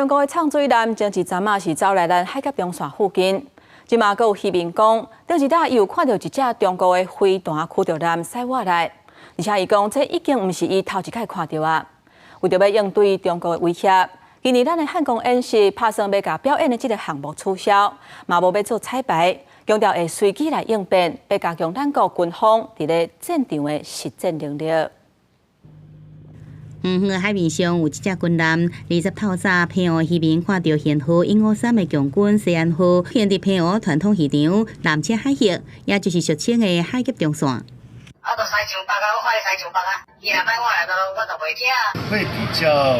中国的唱水艦前一阵是走来咱海峡中线附近，即马阁有渔民讲，顶一搭又看到一只中国的飞弹驱着艦驶过来，而且伊讲这已经毋是伊头一摆看到啊。为着要应对中国的威胁，今年咱的汉光演习打算要甲表演的这个项目取消，嘛无要做彩排，强调会随机来应变，要加强咱国军方伫咧战场的实战能力。远远海面上有一只军舰，20透早澎湖渔民看到现河153的强军西安号现伫澎湖传统渔场南车海峡，也就是俗称的海峡中线。啊，都驶上北啊，我快驶上北啊！伊若摆我来到，我就袂听。会比较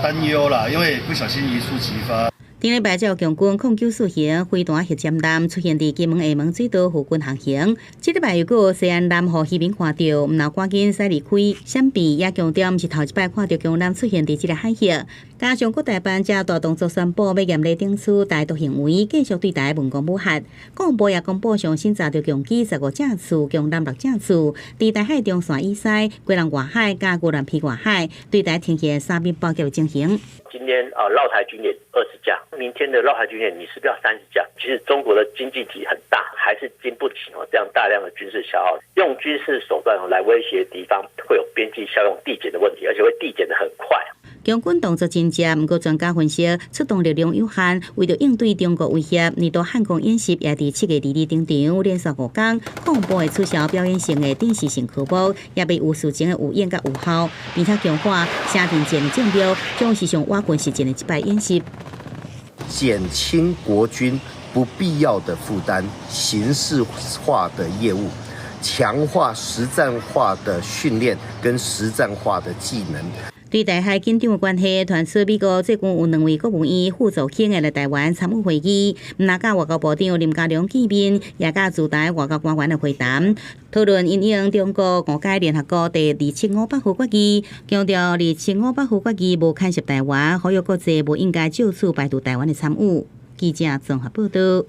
担忧啦，因为不小心一触即发。顶礼拜，就强军空94型飞弹核潜舰出现伫金门下门水道附近航行。这礼拜又有西安南河渔民看到，毋能赶紧驶离开，闪避也强调，毋是头一摆看到强舰出现伫这个海峡。加上各台办正大动作宣布，要严厉顶取歹毒行为，继续对台文攻武吓。国防部也公布上新查到强机15架次，强舰6架次，伫台海中线以西、归人外海、甲孤兰皮外海，对台停下三面包夹进行。今天绕台军演20架，明天的绕台军演你是不是要30架？其实中国的经济体很大，还是经不起这样大量的军事消耗，用军事手段来威胁敌方，会有边际效用递减的问题，而且会递减得很快。强军动作真正，不过专家分析，出动力量有限，为了应对中国威胁，年度汉光演习也伫7月2日登场，连续5天，恐怖会取消表演性的电视性科目，也被有事情的有演甲有效，并且强化下定战的目标，将是上瓦军实践的一摆演习，减轻国军不必要的负担，形式化的业务，强化实战化的训练跟实战化的技能。对台海紧张的关系，传出美国最近有2位国务院副总统来台湾参与会议，毋但甲外交部长林佳龙见面，也甲驻台外交官员的会谈，讨论因应中国误解联合国第275附决议，强调275附决议无牵涉台湾，呼吁国际无应该就此排除台湾的参与。记者综合报道。